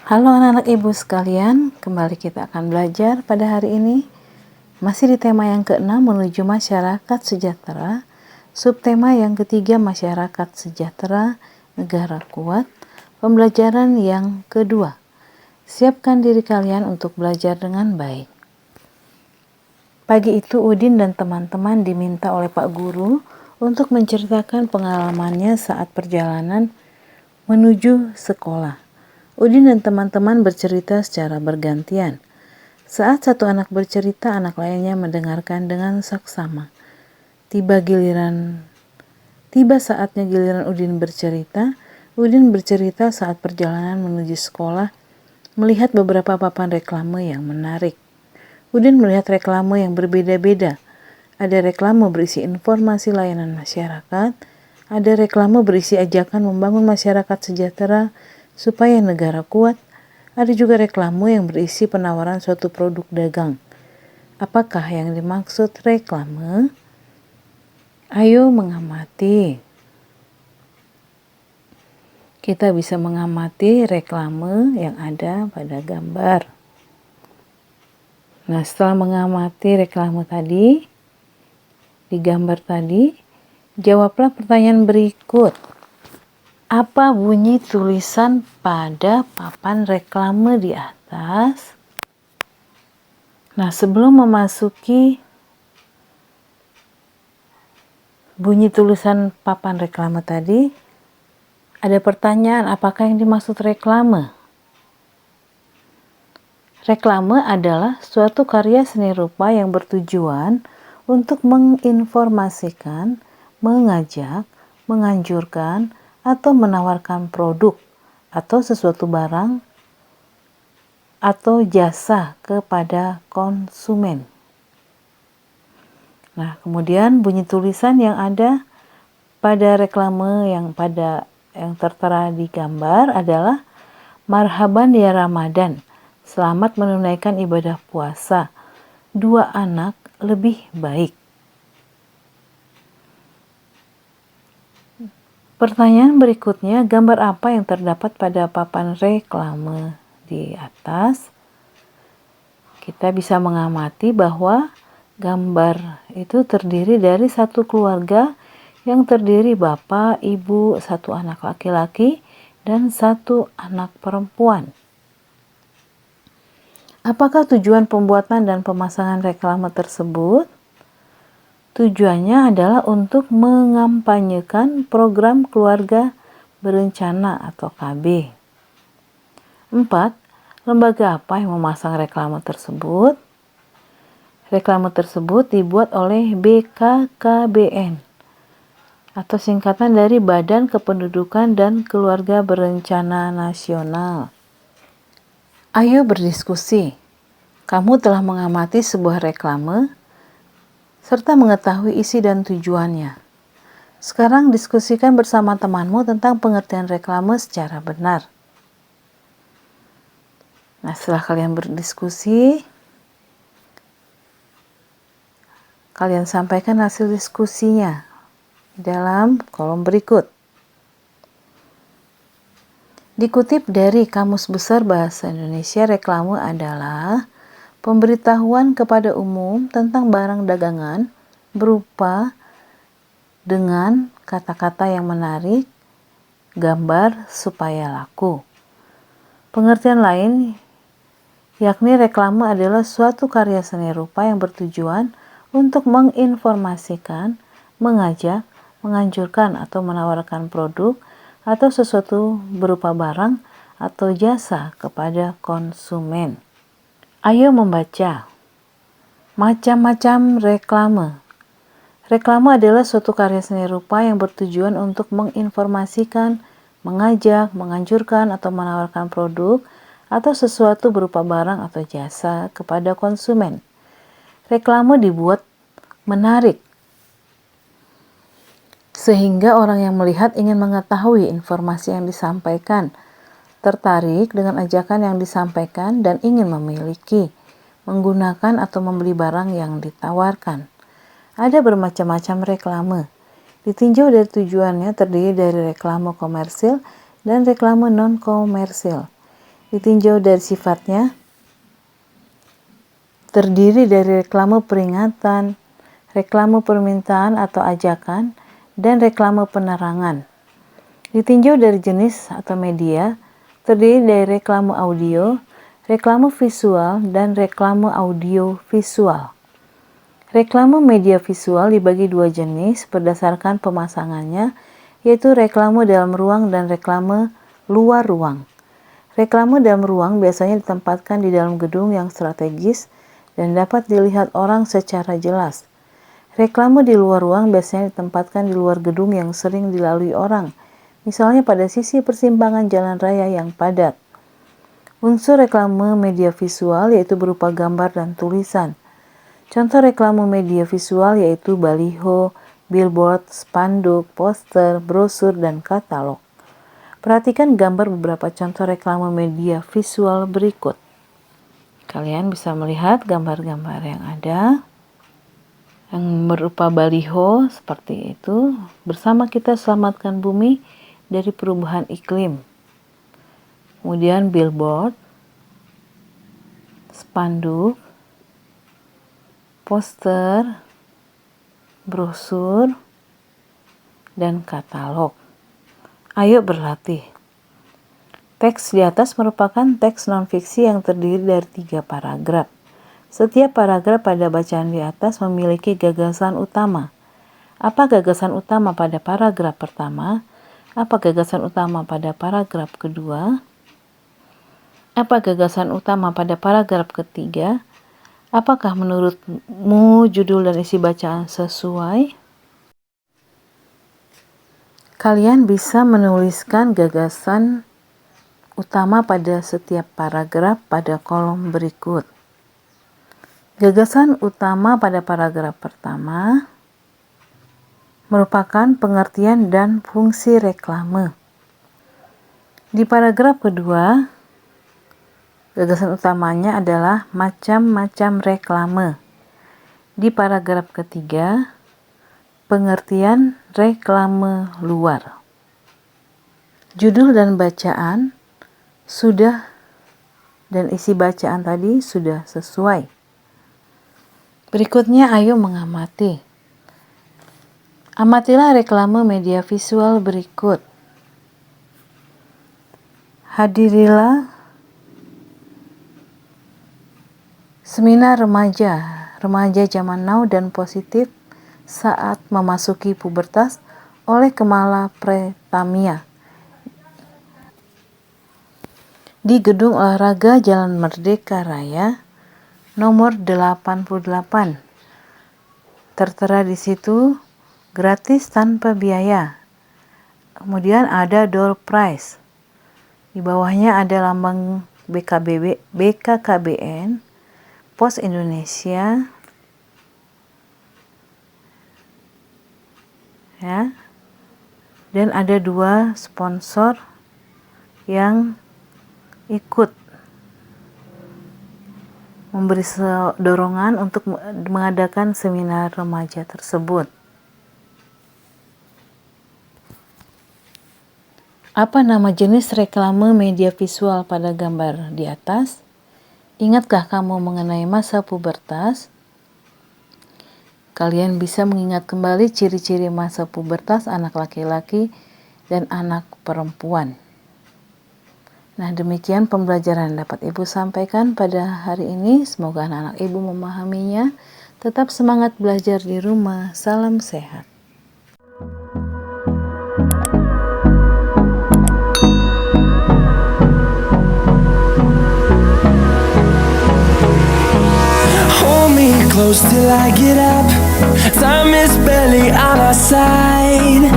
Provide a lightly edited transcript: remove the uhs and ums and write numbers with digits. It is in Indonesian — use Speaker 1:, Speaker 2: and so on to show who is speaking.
Speaker 1: Halo anak-anak ibu sekalian, kembali kita akan belajar pada hari ini. Masih di tema yang ke-6 menuju masyarakat sejahtera, subtema yang ketiga masyarakat sejahtera, negara kuat, pembelajaran yang kedua. Siapkan diri kalian untuk belajar dengan baik. Pagi itu Udin dan teman-teman diminta oleh Pak Guru untuk menceritakan pengalamannya saat perjalanan menuju sekolah. Udin dan teman-teman bercerita secara bergantian. Saat satu anak bercerita, anak lainnya mendengarkan dengan saksama. Tiba saatnya giliran Udin bercerita. Udin bercerita saat perjalanan menuju sekolah, melihat beberapa papan reklame yang menarik. Udin melihat reklame yang berbeda-beda. Ada reklame berisi informasi layanan masyarakat, ada reklame berisi ajakan membangun masyarakat sejahtera supaya negara kuat, ada juga reklame yang berisi penawaran suatu produk dagang. Apakah yang dimaksud reklame? Ayo mengamati. Kita bisa mengamati reklame yang ada pada gambar. Nah, setelah mengamati reklame tadi, di gambar tadi, jawablah pertanyaan berikut. Apa bunyi tulisan pada papan reklame di atas? Nah, sebelum memasuki bunyi tulisan papan reklame tadi, ada pertanyaan, apakah yang dimaksud reklame? Reklame adalah suatu karya seni rupa yang bertujuan untuk menginformasikan, mengajak, menganjurkan, atau menawarkan produk atau sesuatu barang atau jasa kepada konsumen. Nah, kemudian bunyi tulisan yang ada pada reklame yang tertera di gambar adalah Marhaban ya Ramadan, selamat menunaikan ibadah puasa, 2 anak lebih baik. Pertanyaan berikutnya, gambar apa yang terdapat pada papan reklame di atas? Kita bisa mengamati bahwa gambar itu terdiri dari satu keluarga yang terdiri bapak, ibu, satu anak laki-laki, dan satu anak perempuan. Apakah tujuan pembuatan dan pemasangan reklame tersebut? Tujuannya adalah untuk mengampanyekan program keluarga berencana atau KB. 4. Lembaga apa yang memasang reklame tersebut? Reklame tersebut dibuat oleh BKKBN atau singkatan dari Badan Kependudukan dan Keluarga Berencana Nasional. Ayo berdiskusi. Kamu telah mengamati sebuah reklame serta mengetahui isi dan tujuannya. Sekarang diskusikan bersama temanmu tentang pengertian reklame secara benar. Nah, setelah kalian berdiskusi, kalian sampaikan hasil diskusinya dalam kolom berikut. Dikutip dari Kamus Besar Bahasa Indonesia, reklame adalah pemberitahuan kepada umum tentang barang dagangan berupa dengan kata-kata yang menarik, gambar supaya laku. Pengertian lain yakni reklame adalah suatu karya seni rupa yang bertujuan untuk menginformasikan, mengajak, menganjurkan atau menawarkan produk atau sesuatu berupa barang atau jasa kepada konsumen. Ayo membaca. Macam-macam reklame. Reklame adalah suatu karya seni rupa yang bertujuan untuk menginformasikan, mengajak, menganjurkan atau menawarkan produk atau sesuatu berupa barang atau jasa kepada konsumen. Reklame dibuat menarik sehingga orang yang melihat ingin mengetahui informasi yang disampaikan, tertarik dengan ajakan yang disampaikan dan ingin memiliki, menggunakan atau membeli barang yang ditawarkan. Ada bermacam-macam reklame. Ditinjau dari tujuannya terdiri dari reklame komersil dan reklame non-komersil. ditinjau dari sifatnya, terdiri dari reklame peringatan, reklame permintaan atau ajakan, dan reklame penerangan. Ditinjau dari jenis atau media, terdiri dari reklame audio, reklame visual, dan reklame audio visual. Reklame media visual dibagi dua jenis berdasarkan pemasangannya, yaitu reklame dalam ruang dan reklame luar ruang. Reklame dalam ruang biasanya ditempatkan di dalam gedung yang strategis dan dapat dilihat orang secara jelas. Reklame di luar ruang biasanya ditempatkan di luar gedung yang sering dilalui orang, misalnya pada sisi persimpangan jalan raya yang padat. Unsur reklame media visual yaitu berupa gambar dan tulisan. Contoh reklame media visual yaitu baliho, billboard, spanduk, poster, brosur, dan katalog. Perhatikan gambar beberapa contoh reklame media visual berikut. Kalian bisa melihat gambar-gambar yang ada, yang berupa baliho seperti itu. Bersama kita selamatkan bumi dari perubahan iklim. Kemudian billboard, spanduk, poster, brosur, dan katalog. Ayo berlatih. Teks di atas merupakan teks non-fiksi yang terdiri dari 3 paragraf. Setiap paragraf pada bacaan di atas memiliki gagasan utama. Apa gagasan utama pada paragraf pertama? Apa gagasan utama pada paragraf kedua? Apa gagasan utama pada paragraf ketiga? Apakah menurutmu judul dan isi bacaan sesuai? Kalian bisa menuliskan gagasan utama pada setiap paragraf pada kolom berikut. Gagasan utama pada paragraf pertama merupakan pengertian dan fungsi reklame. Di paragraf kedua, gagasan utamanya adalah macam-macam reklame. Di paragraf ketiga, pengertian reklame luar. Judul dan bacaan sudah dan isi bacaan tadi sudah sesuai. Berikutnya ayo mengamati. Amatilah reklame media visual berikut. Hadirilah seminar remaja zaman now dan positif saat memasuki pubertas oleh Kemala Pretamia di Gedung Olahraga Jalan Merdeka Raya nomor 88. Tertera di situ gratis tanpa biaya. Kemudian ada door prize. Di bawahnya ada lambang BKKBN, Pos Indonesia, ya. Dan ada 2 sponsor yang ikut memberi dorongan untuk mengadakan seminar remaja tersebut. Apa nama jenis reklame media visual pada gambar di atas? Ingatkah kamu mengenai masa pubertas? Kalian bisa mengingat kembali ciri-ciri masa pubertas anak laki-laki dan anak perempuan. Nah, demikian pembelajaran yang dapat Ibu sampaikan pada hari ini. Semoga anak-anak Ibu memahaminya. Tetap semangat belajar di rumah. Salam sehat.
Speaker 2: Hold me close till I get up. Time is barely on our side.